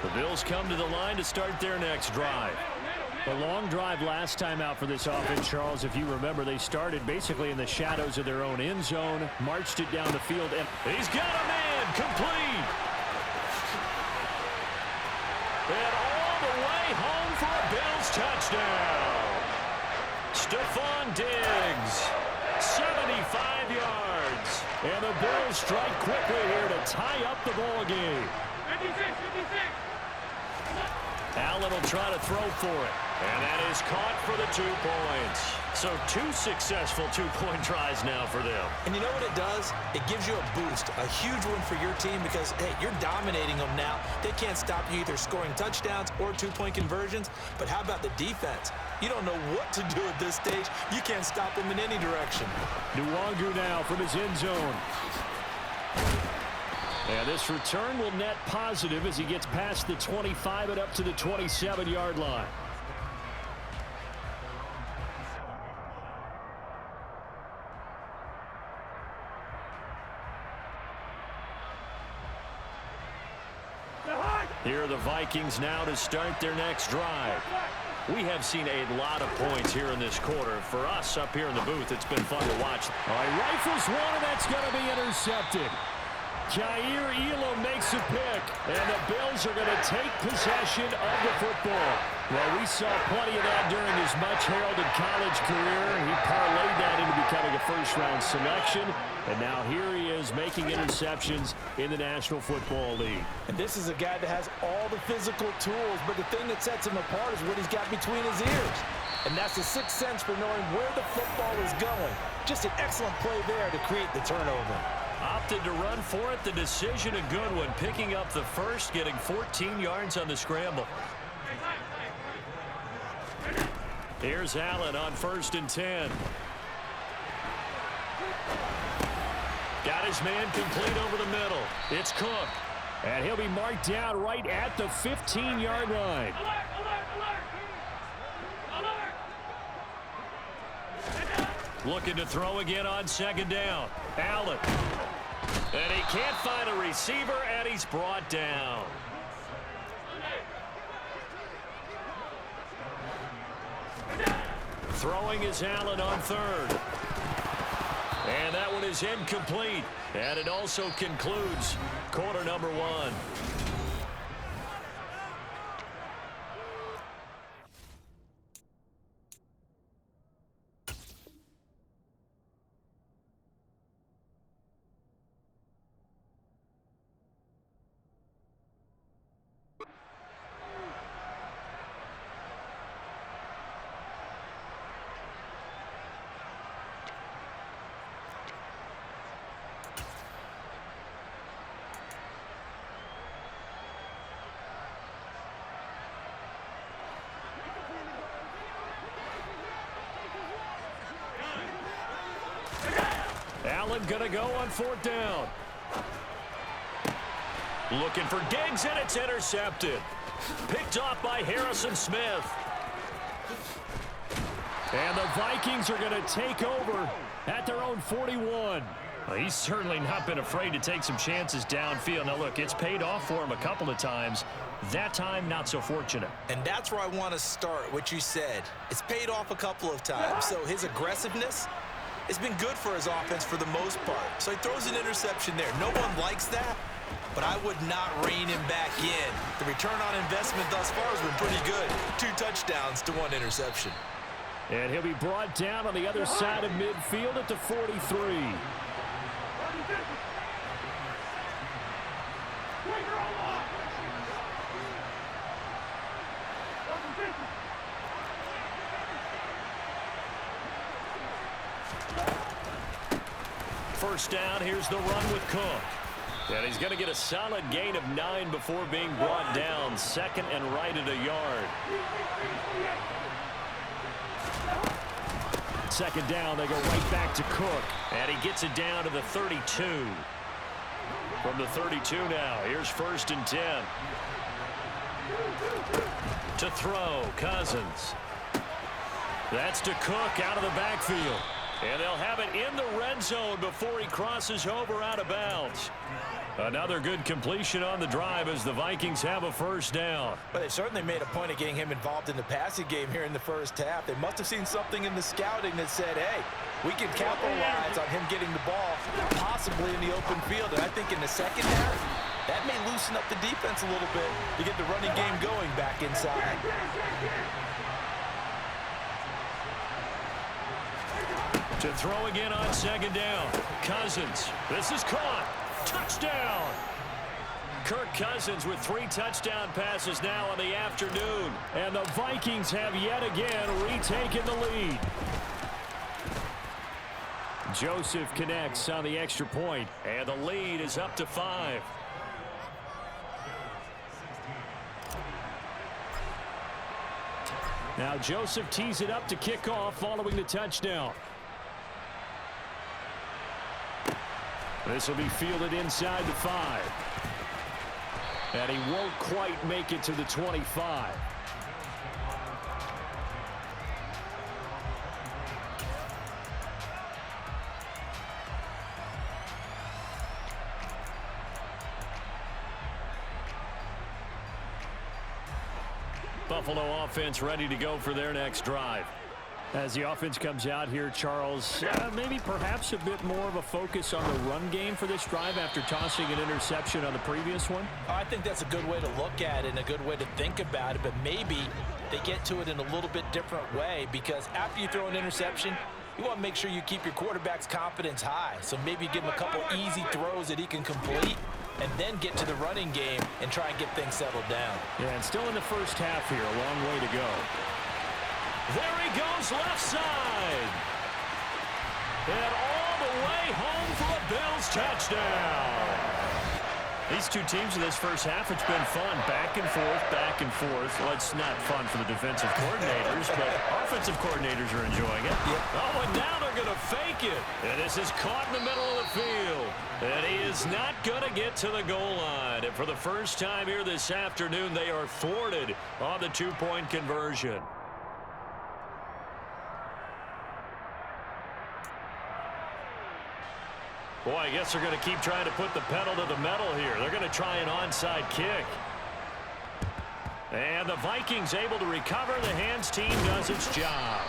The Bills come to the line to start their next drive. A long drive last time out for this offense, Charles. If you remember, they started basically in the shadows of their own end zone, marched it down the field, and he's got a man complete. And all the way home for a Bills touchdown. Stephon Diggs, 75 yards. And the Bills strike quickly here to tie up the ball game. 56. Allen will try to throw for it. And that is caught for the 2 points. So 2 successful two-point tries now for them. And you know what it does? It gives you a boost, a huge one for your team because, hey, you're dominating them now. They can't stop you either scoring touchdowns or 2-point conversions. But how about the defense? You don't know what to do at this stage. You can't stop them in any direction. Nwangu now from his end zone. And this return will net positive as he gets past the 25 and up to the 27-yard line. Here are the Vikings now to start their next drive. We have seen a lot of points here in this quarter. For us up here in the booth, it's been fun to watch. All right, rifles one, and that's going to be intercepted. Jair Elam makes a pick, and the Bills are going to take possession of the football. Well, we saw plenty of that during his much-heralded college career. He parlayed that into becoming a first-round selection, and now here he is making interceptions in the National Football League. And this is a guy that has all the physical tools, but the thing that sets him apart is what he's got between his ears. And that's the sixth sense for knowing where the football is going. Just an excellent play there to create the turnover. Opted to run for it. The decision a good one. Picking up the first, getting 14 yards on the scramble. Here's Allen on 1st and 10. Got his man complete over the middle. It's Cook. And he'll be marked down right at the 15-yard line. Looking to throw again on 2nd down. Allen. And he can't find a receiver, and he's brought down. Throwing is Allen on 3rd. And that one is incomplete. And it also concludes quarter number 1. Allen gonna go on 4th down. Looking for Diggs, and it's intercepted. Picked off by Harrison Smith. And the Vikings are going to take over at their own 41. Well, he's certainly not been afraid to take some chances downfield. Now, look, it's paid off for him a couple of times. That time, not so fortunate. And that's where I want to start, what you said. It's paid off a couple of times. So his aggressiveness has been good for his offense for the most part. So he throws an interception there. No one likes that, but I would not rein him back in. The return on investment thus far has been pretty good. 2 touchdowns to 1 interception. And he'll be brought down on the other side of midfield at the 43. First down, here's the run with Cook. And he's going to get a solid gain of 9 before being brought down. 2nd and right at a yard. 2nd down, they go right back to Cook. And he gets it down to the 32. From the 32 now, here's 1st and 10. To throw, Cousins. That's to Cook out of the backfield. And they'll have it in the red zone before he crosses over out of bounds. Another good completion on the drive as the Vikings have a first down. But they certainly made a point of getting him involved in the passing game here in the first half. They must have seen something in the scouting that said, hey, we can capitalize on him getting the ball possibly in the open field. And I think in the second half, that may loosen up the defense a little bit to get the running game going back inside. To throw again on second down. Cousins. This is caught. Touchdown. Kirk Cousins with 3 touchdown passes now in the afternoon. And the Vikings have yet again retaken the lead. Joseph connects on the extra point. And the lead is up to 5. Now Joseph tees it up to kick off following the touchdown. This will be fielded inside the 5. And he won't quite make it to the 25. Buffalo offense ready to go for their next drive. As the offense comes out here, Charles, maybe perhaps a bit more of a focus on the run game for this drive after tossing an interception on the previous one? I think that's a good way to look at it and a good way to think about it, but maybe they get to it in a little bit different way, because after you throw an interception, you want to make sure you keep your quarterback's confidence high. So maybe give him a couple easy throws that he can complete and then get to the running game and try and get things settled down. Yeah, and still in the first half here, a long way to go. There he goes left side. And all the way home for a Bills touchdown. These two teams in this first half, it's been fun. Back and forth, back and forth. Well, it's not fun for the defensive coordinators, but offensive coordinators are enjoying it. Oh, and now they're going to fake it. And this is caught in the middle of the field. And he is not going to get to the goal line. And for the first time here this afternoon, they are thwarted on the two-point conversion. Boy, I guess they're going to keep trying to put the pedal to the metal here. They're going to try an onside kick. And the Vikings able to recover. The hands team does its job.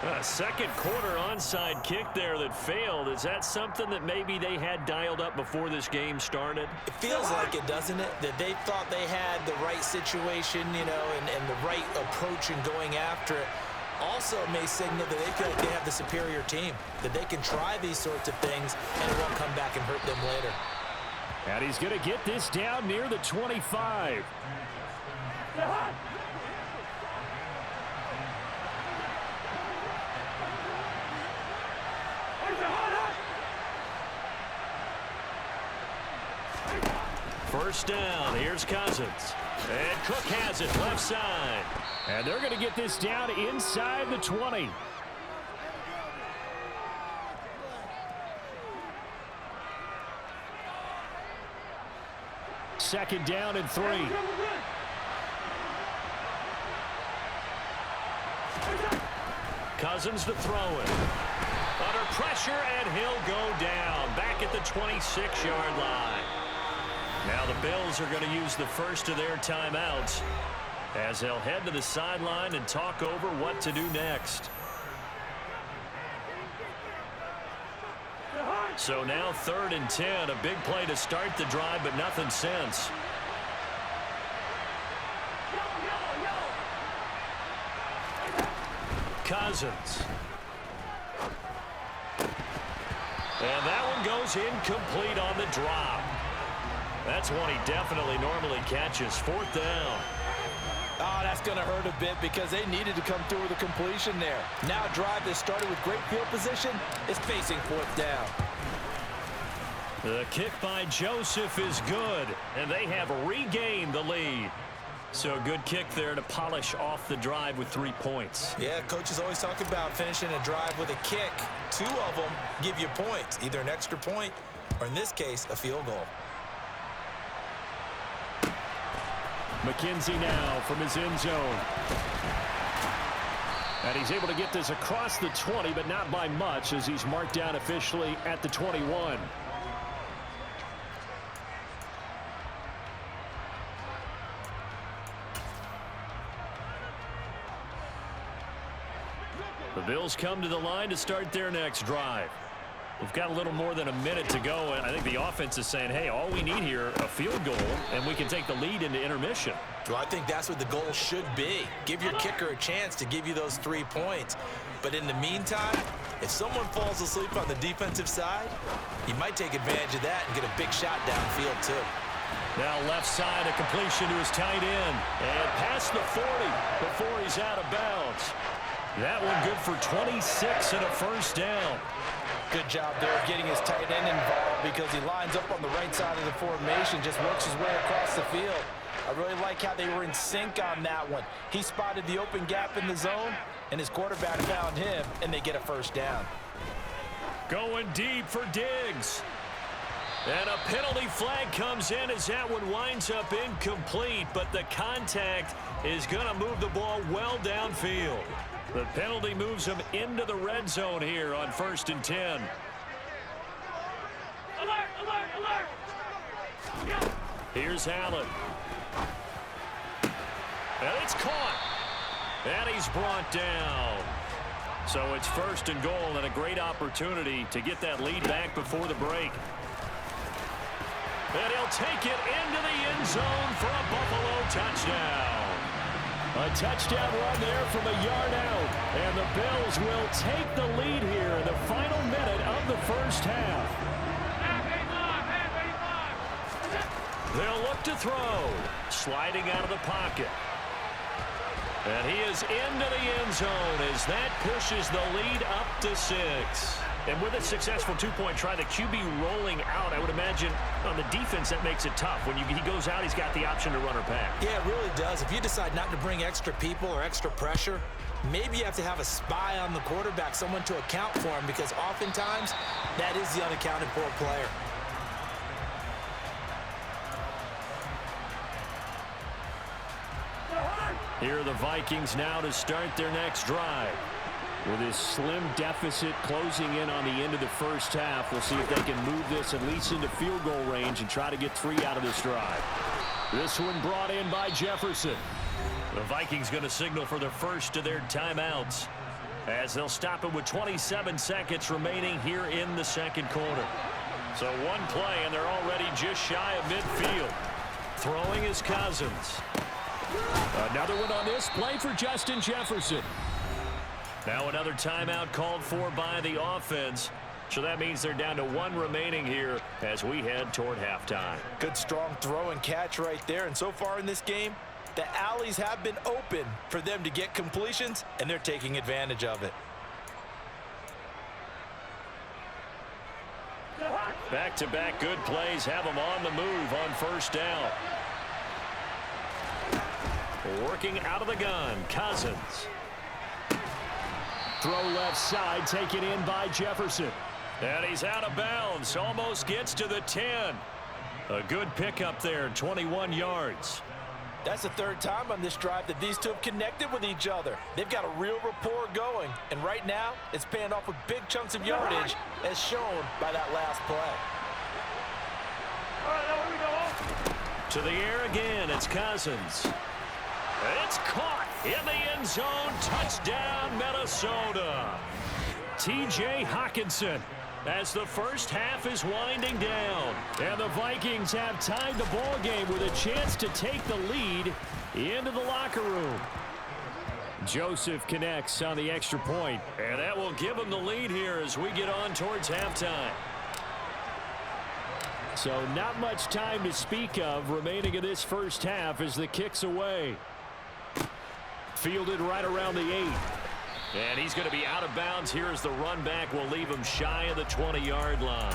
A second quarter onside kick there that failed. Is that something that maybe they had dialed up before this game started? It feels like it, doesn't it? That they thought they had the right situation, you know, and the right approach in going after it. Also may signal that they feel like they have the superior team, that they can try these sorts of things and it won't come back and hurt them later. And he's going to get this down near the 25. First down, here's Cousins. And Cook has it left side. And they're going to get this down inside the 20. Second down and 3. Cousins to throw it. Under pressure, and he'll go down. Back at the 26-yard line. Now the Bills are going to use the first of their timeouts as they'll head to the sideline and talk over what to do next. So now 3rd and 10, a big play to start the drive, but nothing since. Cousins. And that one goes incomplete on the drop. That's one he definitely normally catches. 4th down. Oh, that's going to hurt a bit because they needed to come through with a completion there. Now a drive that started with great field position is facing 4th down. The kick by Joseph is good, and they have regained the lead. So a good kick there to polish off the drive with 3 points. Yeah, coaches always talk about finishing a drive with a kick. 2 of them give you points, either an extra point or, in this case, a field goal. McKenzie now from his end zone. And he's able to get this across the 20, but not by much, as he's marked down officially at the 21. The Bills come to the line to start their next drive. We've got a little more than a minute to go, and I think the offense is saying, hey, all we need here, a field goal, and we can take the lead into intermission. Well, I think that's what the goal should be. Give your kicker a chance to give you those 3 points. But in the meantime, if someone falls asleep on the defensive side, you might take advantage of that and get a big shot downfield too. Now left side, a completion to his tight end. And past the 40 before he's out of bounds. That one good for 26 and a first down. Good job there of getting his tight end involved because he lines up on the right side of the formation, just works his way across the field. I really like how they were in sync on that one. He spotted the open gap in the zone, and his quarterback found him, and they get a first down. Going deep for Diggs. And a penalty flag comes in as that one winds up incomplete, but the contact is going to move the ball well downfield. The penalty moves him into the red zone here on 1st and 10. Alert, alert, alert! Here's Allen. And it's caught. And he's brought down. So it's 1st and goal and a great opportunity to get that lead back before the break. And he'll take it into the end zone for a Buffalo touchdown. A touchdown run there from a yard out. And the Bills will take the lead here in the final minute of the first half. They'll look to throw. Sliding out of the pocket. And he is into the end zone as that pushes the lead up to 6. And with a successful 2-point try, the QB rolling out, I would imagine on the defense that makes it tough. When he goes out, he's got the option to run or pass. Yeah, it really does. If you decide not to bring extra people or extra pressure, maybe you have to have a spy on the quarterback, someone to account for him, because oftentimes that is the unaccounted for player. Here are the Vikings now to start their next drive. With his slim deficit closing in on the end of the first half, we'll see if they can move this at least into field goal range and try to get 3 out of this drive. This one brought in by Jefferson. The Vikings going to signal for the first of their timeouts as they'll stop it with 27 seconds remaining here in the second quarter. So one play, and they're already just shy of midfield. Throwing is Cousins. Another one on this play for Justin Jefferson. Now another timeout called for by the offense. So that means they're down to 1 remaining here as we head toward halftime. Good strong throw and catch right there. And so far in this game, the alleys have been open for them to get completions, and they're taking advantage of it. Back-to-back good plays have them on the move on first down. Working out of the gun, Cousins. Throw left side, taken in by Jefferson. And he's out of bounds, almost gets to the 10. A good pickup there, 21 yards. That's the 3rd time on this drive that these two have connected with each other. They've got a real rapport going, and right now it's paying off with big chunks of yardage as shown by that last play. To the air again, it's Cousins. It's caught in the end zone. Touchdown, Minnesota. T.J. Hockenson as the first half is winding down. And the Vikings have tied the ball game with a chance to take the lead into the locker room. Joseph connects on the extra point, and that will give them the lead here as we get on towards halftime. So not much time to speak of remaining in this first half as the kick's away. Fielded right around the 8. And he's going to be out of bounds here as the run back will leave him shy of the 20-yard line.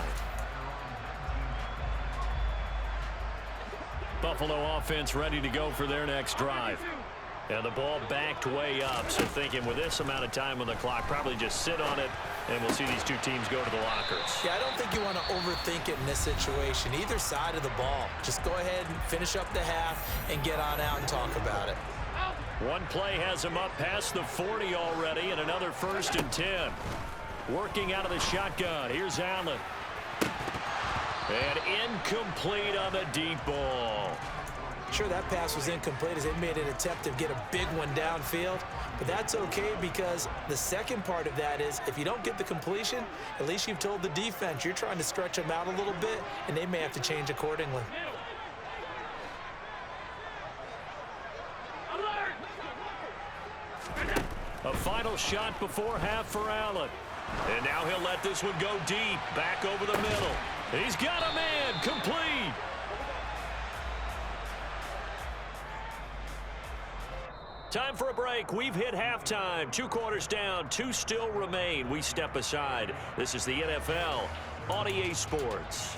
Buffalo offense ready to go for their next drive. And the ball backed way up, so thinking with this amount of time on the clock, probably just sit on it, and we'll see these two teams go to the lockers. Yeah, I don't think you want to overthink it in this situation. Either side of the ball. Just go ahead and finish up the half and get on out and talk about it. One play has him up past the 40 already, and another 1st and 10. Working out of the shotgun. Here's Allen. And incomplete on the deep ball. Sure, that pass was incomplete as they made an attempt to get a big one downfield. But that's okay because the second part of that is if you don't get the completion, at least you've told the defense you're trying to stretch them out a little bit, and they may have to change accordingly. A final shot before half for Allen. And now he'll let this one go deep, back over the middle. He's got a man, complete. Time for a break. We've hit halftime. 2 quarters down, 2 still remain. We step aside. This is the NFL on EA Sports.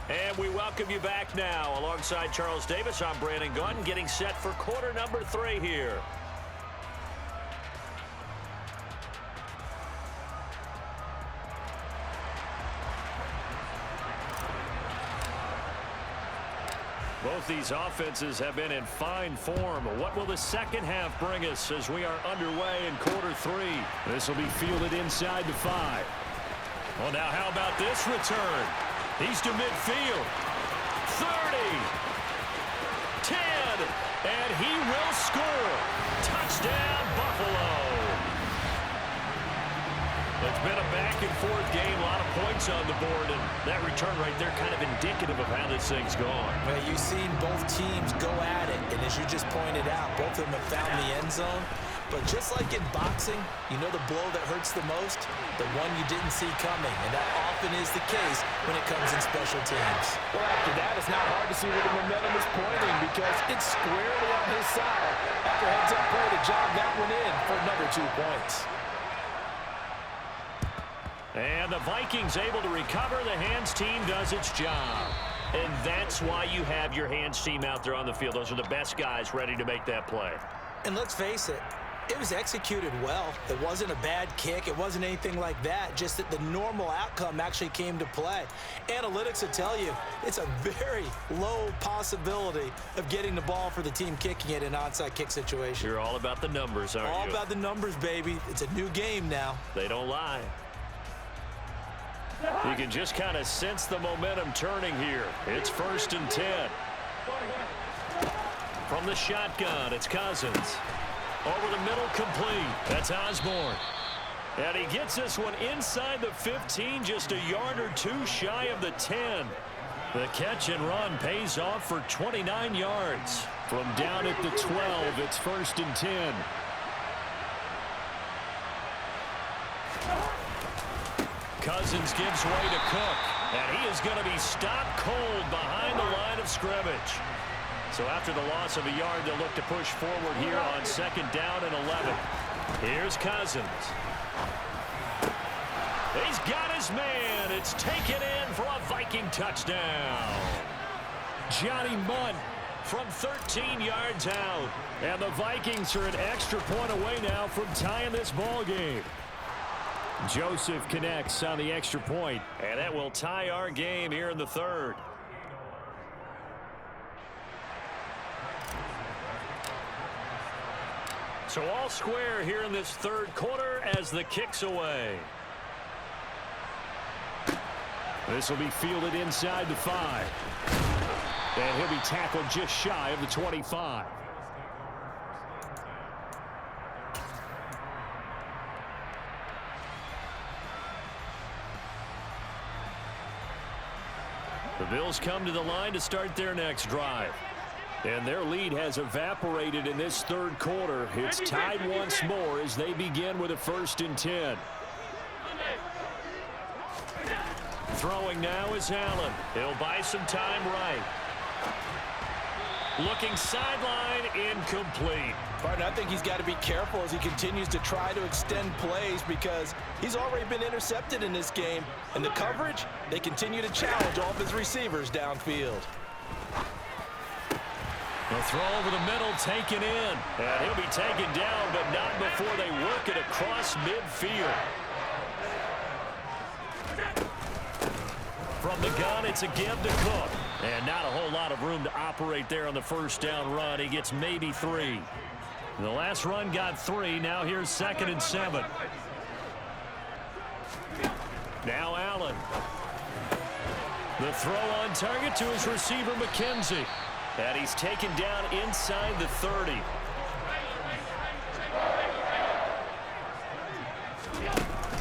And we welcome you back now. Alongside Charles Davis, I'm Brandon Gunn, getting set for quarter number 3 here. Both these offenses have been in fine form. What will the second half bring us as we are underway in quarter 3? This will be fielded inside the 5. Well, now how about this return? He's to midfield. 30. 10. And he will score. Touchdown, Buffalo. It's been a back-and-forth game, a lot of points on the board, and that return right there kind of indicative of how this thing's gone. Well, you've seen both teams go at it, and as you just pointed out, both of them have found the end zone. But just like in boxing, you know the blow that hurts the most? The one you didn't see coming, and that often is the case when it comes in special teams. Well, after that, it's not hard to see where the momentum is pointing because it's squarely on his side. After heads-up play to jog that one in for another 2 points. And the Vikings able to recover. The hands team does its job. And that's why you have your hands team out there on the field. Those are the best guys ready to make that play. And let's face it, it was executed well. It wasn't a bad kick. It wasn't anything like that. Just that the normal outcome actually came to play. Analytics will tell you it's a very low possibility of getting the ball for the team kicking it in an onside kick situation. You're all about the numbers, aren't you? All about the numbers, baby. It's a new game now. They don't lie. You can just kind of sense the momentum turning here. It's 1st and 10. From the shotgun, it's Cousins. Over the middle, complete. That's Osborne. And he gets this one inside the 15, just a yard or 2 shy of the 10. The catch and run pays off for 29 yards. From down at the 12, it's 1st and 10. Cousins gives way to Cook, and he is going to be stopped cold behind the line of scrimmage. So after the loss of a yard, they'll look to push forward here on 2nd down and 11. Here's Cousins. He's got his man. It's taken in for a Viking touchdown. Johnny Mundt from 13 yards out. And the Vikings are an extra point away now from tying this ball game. Joseph connects on the extra point, and that will tie our game here in the 3rd. So all square here in this 3rd quarter as the kick's away. This will be fielded inside the 5. And he'll be tackled just shy of the 25. The Bills come to the line to start their next drive. And their lead has evaporated in this 3rd quarter. It's tied once more as they begin with a 1st and 10. Throwing now is Allen. He'll buy some time right. Looking sideline, incomplete. Partner, I think he's got to be careful as he continues to try to extend plays because he's already been intercepted in this game. And the coverage, they continue to challenge all of his receivers downfield. The throw over the middle, taken in. And he'll be taken down, but not before they work it across midfield. From the gun, it's a give to Cook. And not a whole lot of room to operate there on the first down run. He gets maybe 3. The last run got 3. Now here's 2nd and 7. Now Allen. The throw on target to his receiver, McKenzie. And he's taken down inside the 30.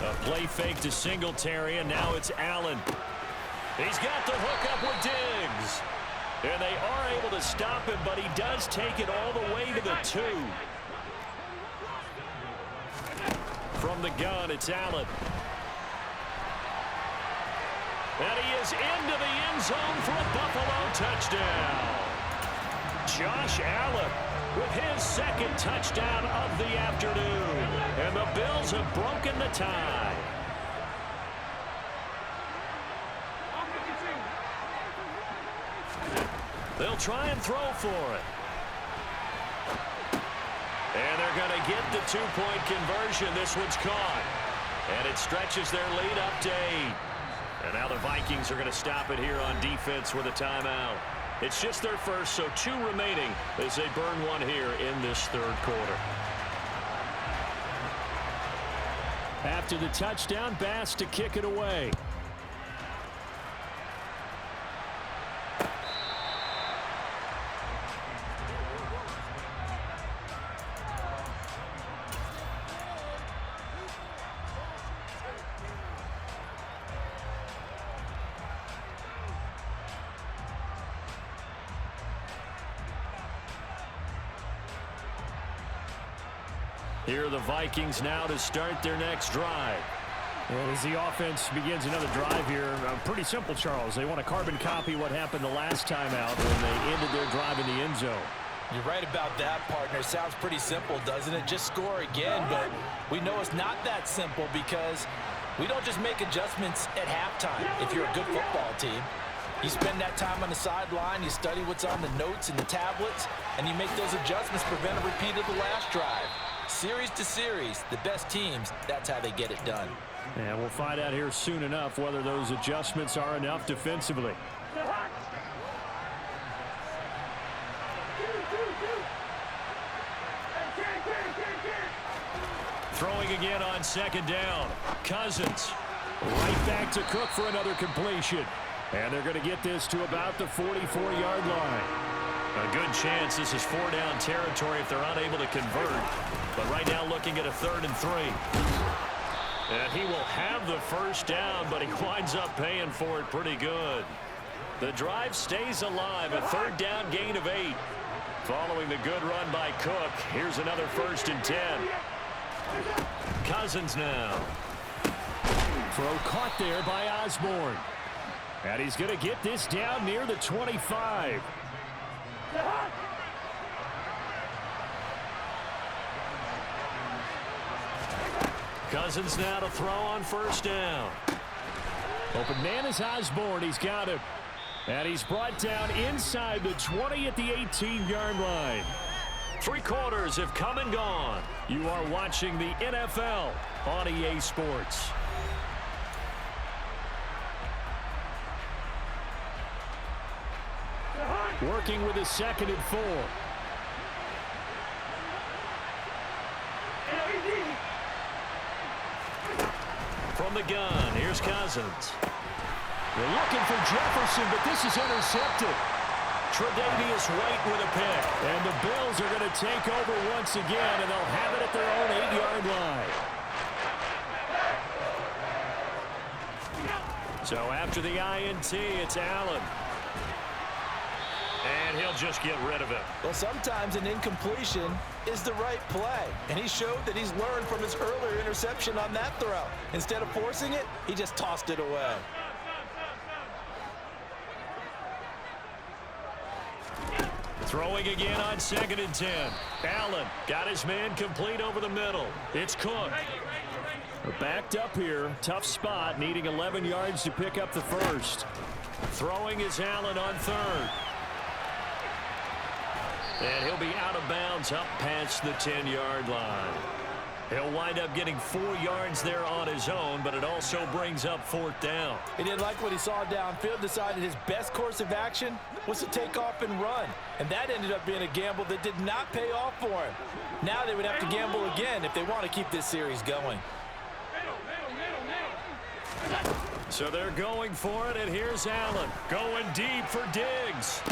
A play fake to Singletary, and now it's Allen. He's got the hook up with Diggs. And they are able to stop him, but he does take it all the way to the 2. From the gun, it's Allen. And he is into the end zone for a Buffalo touchdown. Josh Allen with his 2nd touchdown of the afternoon. And the Bills have broken the tie. They'll try and throw for it. And they're going to get the 2-point conversion. This one's caught. And it stretches their lead up to 8. And now the Vikings are going to stop it here on defense with a timeout. It's just their first, so 2 remaining as they burn one here in this 3rd quarter. After the touchdown, Bass to kick it away. Here are the Vikings now to start their next drive. And as the offense begins another drive here, pretty simple, Charles. They want to carbon copy what happened the last time out when they ended their drive in the end zone. You're right about that, partner. Sounds pretty simple, doesn't it? Just score again, but we know it's not that simple because we don't just make adjustments at halftime if you're a good football team. You spend that time on the sideline, you study what's on the notes and the tablets, and you make those adjustments, prevent a repeat of the last drive. Series to series, the best teams, that's how they get it done. And we'll find out here soon enough whether those adjustments are enough defensively. Throwing again on 2nd down. Cousins right back to Cook for another completion. And they're going to get this to about the 44-yard line. A good chance this is 4-down territory if they're unable to convert. But right now looking at a 3rd and 3. And he will have the first down, but he winds up paying for it pretty good. The drive stays alive, a 3rd down gain of 8. Following the good run by Cook, here's another 1st and 10. Cousins now. Throw caught there by Osborne. And he's going to get this down near the 25. Cousins now to throw on 1st down. Open man is Osborne. He's got him. And he's brought down inside the 20 at the 18-yard line. 3 quarters have come and gone. You are watching the NFL on EA Sports. Working with a 2nd and 4. From the gun, here's Cousins. They're looking for Jefferson, but this is intercepted. Tre'Davious White with a pick. And the Bills are going to take over once again, and they'll have it at their own 8-yard line. So after the INT, it's Allen. And he'll just get rid of it. Well, sometimes an incompletion is the right play. And he showed that he's learned from his earlier interception on that throw. Instead of forcing it, he just tossed it away. Throwing again on 2nd and 10. Allen got his man complete over the middle. It's Cook. We're backed up here. Tough spot, needing 11 yards to pick up the first. Throwing is Allen on 3rd. And he'll be out of bounds up past the 10-yard line. He'll wind up getting 4 yards there on his own, but it also brings up 4th down. He didn't like what he saw downfield, decided his best course of action was to take off and run. And that ended up being a gamble that did not pay off for him. Now they would have to gamble again if they want to keep this series going. So they're going for it, and here's Allen going deep for Diggs.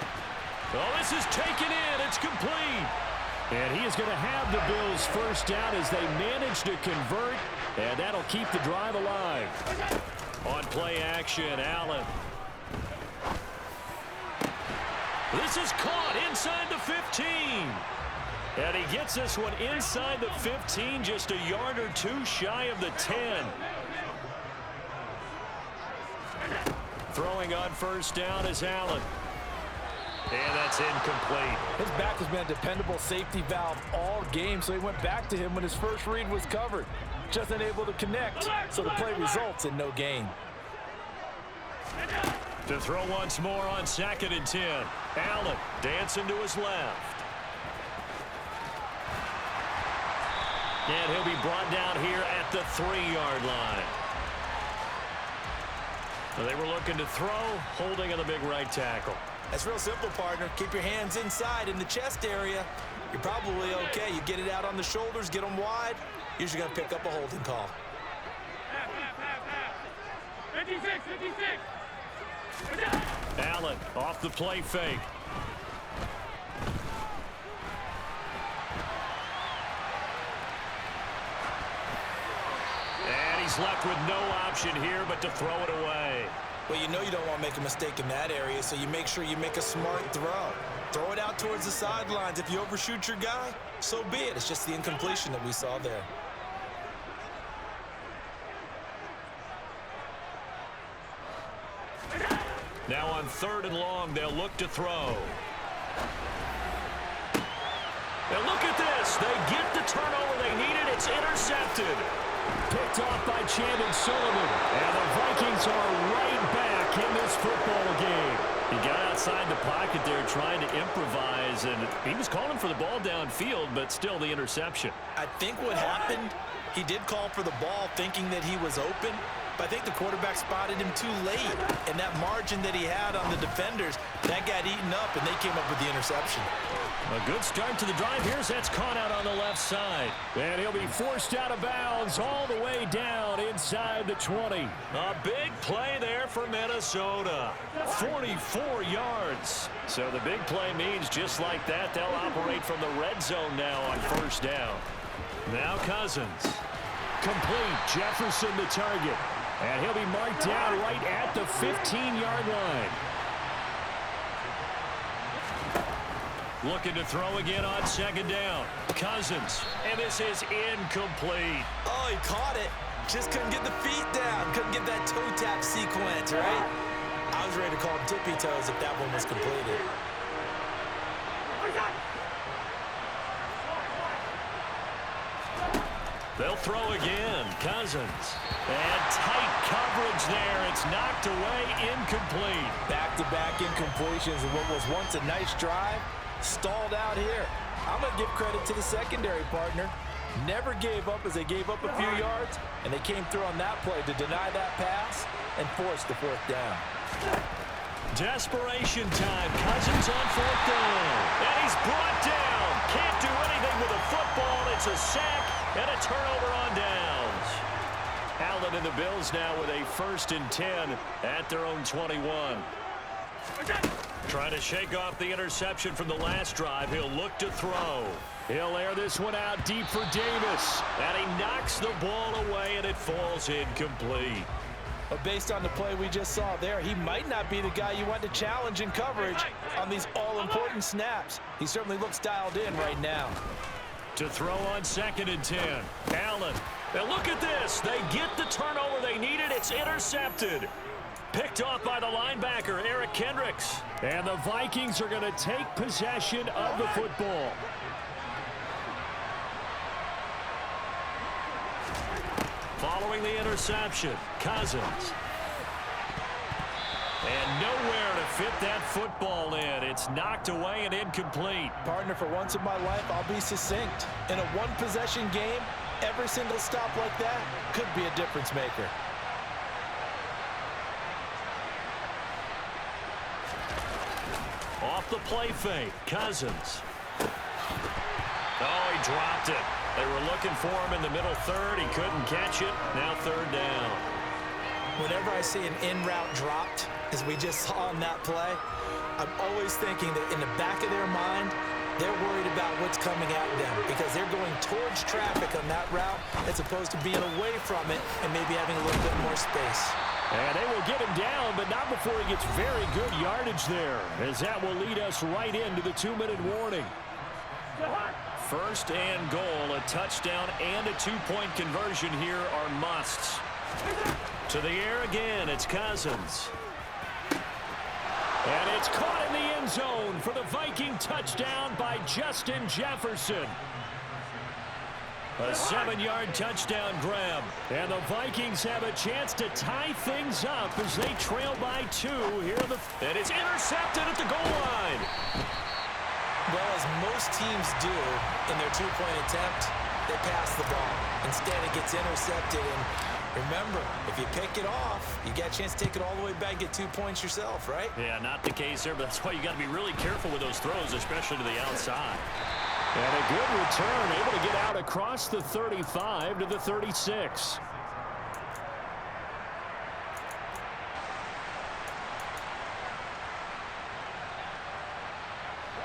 Oh, this is taken in. It's complete. And he is going to have the Bills' first down as they manage to convert, and that'll keep the drive alive. On play action, Allen. This is caught inside the 15. And he gets this one inside the 15, just a yard or 2 shy of the 10. Throwing on first down is Allen. And that's incomplete. His back has been a dependable safety valve all game, so he went back to him when his first read was covered. Just unable to connect, so the play results in no gain. To throw once more on 2nd and 10. Allen dancing to his left. And he'll be brought down here at the 3-yard line. So they were looking to throw, holding on the big right tackle. That's real simple, partner. Keep your hands inside in the chest area. You're probably okay. You get it out on the shoulders, get them wide. Usually going to pick up a holding call. 56, 56. Allen off the play fake. And he's left with no option here but to throw it away. Well, you know you don't want to make a mistake in that area, so you make sure you make a smart throw. Throw it out towards the sidelines. If you overshoot your guy, so be it. It's just the incompletion that we saw there. Now on 3rd and long, they'll look to throw. And look at this. They get the turnover they needed. It's intercepted. Picked off by Chandon Sullivan. And the Vikings are right back in this football game. He got outside the pocket there trying to improvise, and he was calling for the ball downfield, but still the interception. I think what happened, he did call for the ball thinking that he was open, but I think the quarterback spotted him too late. And that margin that he had on the defenders, that got eaten up, and they came up with the interception. A good start to the drive. Here's that's caught out on the left side. And he'll be forced out of bounds all the way down inside the 20. A big play there for Minnesota. 44 yards. So the big play means just like that, they'll operate from the red zone now on first down. Now Cousins. Complete. Jefferson the target. And he'll be marked down right at the 15-yard line. Looking to throw again on 2nd down. Cousins. And this is incomplete. Oh, he caught it. Just couldn't get the feet down. Couldn't get that toe tap sequence, right? I was ready to call tippy toes if that one was completed. They'll throw again. Cousins. And tight coverage there. It's knocked away, incomplete. Back-to-back incompletions of what was once a nice drive, stalled out here. I'm going to give credit to the secondary partner. Never gave up as they gave up a few yards, and they came through on that play to deny that pass and force the 4th down. Desperation time. Cousins on 4th down. And he's brought down. Can't do anything with a football. It's a sack and a turnover on downs. Allen and the Bills now with a 1st and 10 at their own 21. Trying to shake off the interception from the last drive. He'll look to throw. He'll air this one out deep for Davis. And he knocks the ball away, and it falls incomplete. But based on the play we just saw there, he might not be the guy you want to challenge in coverage on these all-important snaps. He certainly looks dialed in right now. To throw on 2nd and 10. Allen. Now look at this. They get the turnover they needed. It's intercepted. Picked off by the linebacker, Eric Kendricks. And the Vikings are going to take possession of the football. Following the interception, Cousins. And nowhere to fit that football in. It's knocked away and incomplete. Partner, for once in my life, I'll be succinct. In a one-possession game, every single stop like that could be a difference maker. Off the play fake, Cousins. Oh, he dropped it. They were looking for him in the middle third. He couldn't catch it. Now third down. Whenever I see an in-route dropped, as we just saw on that play, I'm always thinking that in the back of their mind, they're worried about what's coming at them because they're going towards traffic on that route as opposed to being away from it and maybe having a little bit more space. And they will get him down, but not before he gets very good yardage there, as that will lead us right into the 2-minute warning. First and goal, a touchdown and a two-point conversion here are musts. To the air again, it's Cousins. And it's caught in the end zone for the Viking touchdown by Justin Jefferson. A 7-yard touchdown grab. And the Vikings have a chance to tie things up as they trail by 2 here. And it's intercepted at the goal line. Well, as most teams do in their two-point attempt, they pass the ball. Instead, it gets intercepted. And remember, if you pick it off, you get a chance to take it all the way back, get 2 points yourself, right? Yeah, not the case there, but that's why you got to be really careful with those throws, especially to the outside. And a good return, able to get out across the 35 to the 36.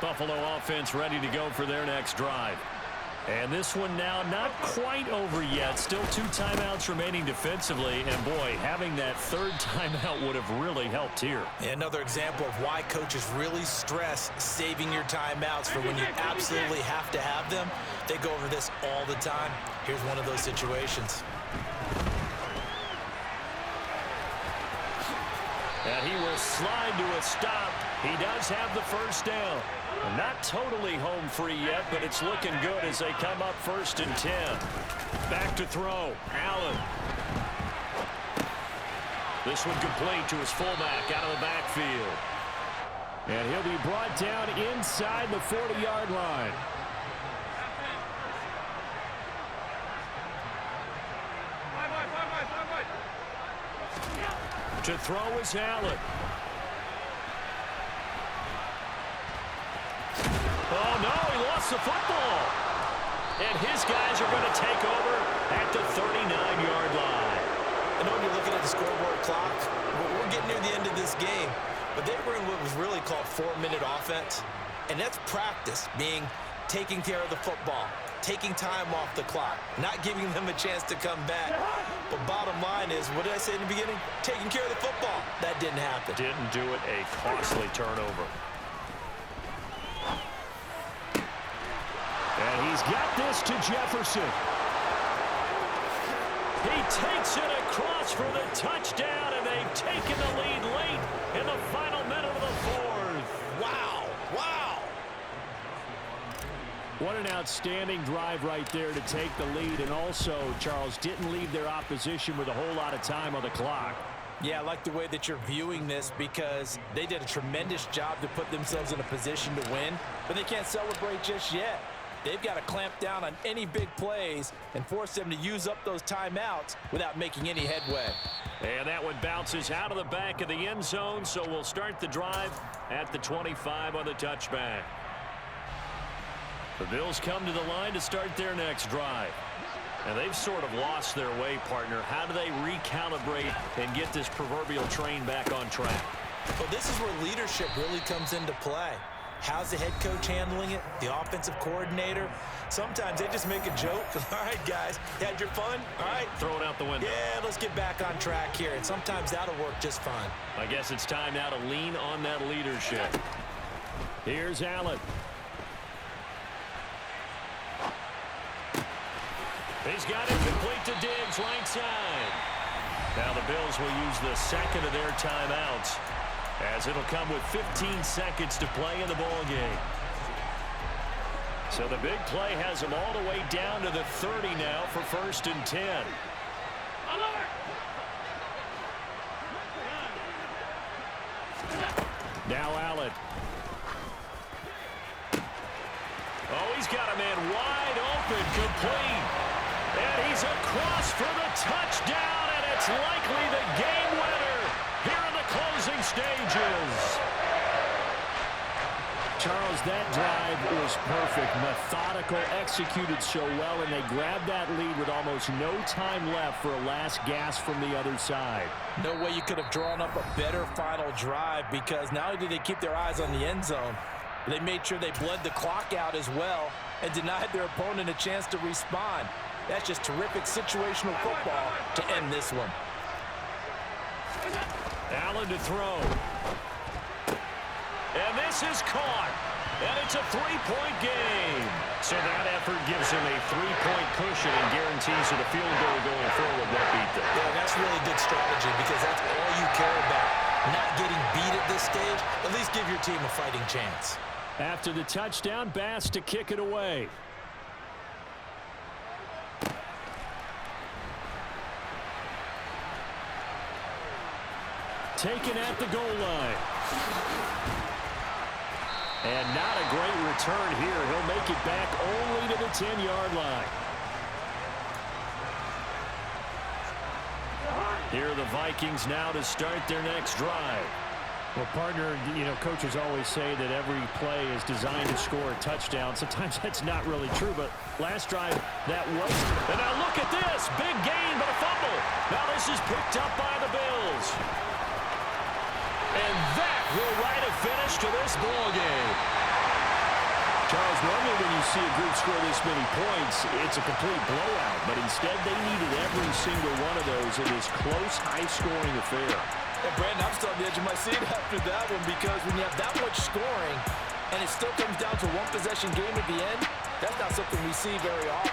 Buffalo offense ready to go for their next drive. And this one now not quite over yet. Still 2 timeouts remaining defensively. And, boy, having that third timeout would have really helped here. Another example of why coaches really stress saving your timeouts for when you absolutely have to have them. They go over this all the time. Here's one of those situations. And he will slide to a stop. He does have the first down. Not totally home free yet, but it's looking good as they come up 1st and 10. Back to throw. Allen. This one complete to his fullback out of the backfield. And he'll be brought down inside the 40-yard line. To throw is Allen. Oh, no, he lost the football. And his guys are going to take over at the 39-yard line. I know when you're looking at the scoreboard clock, we're getting near the end of this game, but they were in what was really called 4-minute offense, and that's practice, being taking care of the football, taking time off the clock, not giving them a chance to come back. But bottom line is, what did I say in the beginning? Taking care of the football. That didn't happen. Didn't do it, a costly turnover. And he's got this to Jefferson. He takes it across for the touchdown, and they've taken the lead late in the final minute of the 4th. Wow. Wow. What an outstanding drive right there to take the lead. And also, Charles, didn't leave their opposition with a whole lot of time on the clock. Yeah, I like the way that you're viewing this because they did a tremendous job to put themselves in a position to win, but they can't celebrate just yet. They've got to clamp down on any big plays and force them to use up those timeouts without making any headway. And that one bounces out of the back of the end zone, so we'll start the drive at the 25 on the touchback. The Bills come to the line to start their next drive. And they've sort of lost their way, partner. How do they recalibrate and get this proverbial train back on track? Well, this is where leadership really comes into play. How's the head coach handling it? The offensive coordinator? Sometimes they just make a joke. All right, guys, you had your fun? All right. Throw it out the window. Yeah, let's get back on track here. And sometimes that'll work just fine. I guess it's time now to lean on that leadership. Here's Allen. He's got it complete to Diggs, right side. Now the Bills will use the second of their timeouts, as it'll come with 15 seconds to play in the ball game. So the big play has them all the way down to the 30 now for 1st and 10. Now Allen. Oh, he's got a man wide open, complete. And he's across for the touchdown, and it's likely the game winner here in the closing stages. Charles, that drive was perfect, methodical, executed so well, and they grabbed that lead with almost no time left for a last gasp from the other side. No way you could have drawn up a better final drive, because not only did they keep their eyes on the end zone, they made sure they bled the clock out as well and denied their opponent a chance to respond. That's just terrific situational football to end this one. Allen to throw. And this is caught. And it's a three-point game. So that effort gives him a three-point cushion and guarantees it a field goal going forward. That beat them. Yeah, that's really good strategy, because that's all you care about. Not getting beat at this stage. At least give your team a fighting chance. After the touchdown, Bass to kick it away. Taken at the goal line. And not a great return here. He'll make it back only to the 10-yard line. Here are the Vikings now to start their next drive. Well, partner, you know, coaches always say that every play is designed to score a touchdown. Sometimes that's not really true, but last drive, that was. And now look at this. Big gain, but a fumble. Now this is picked up by the Bills. And that will write a finish to this ball game. Charles, normally when you see a group score this many points, it's a complete blowout. But instead, they needed every single one of those in this close, high-scoring affair. And Brandon, I'm still on the edge of my seat after that one, because when you have that much scoring and it still comes down to one possession game at the end, that's not something we see very often.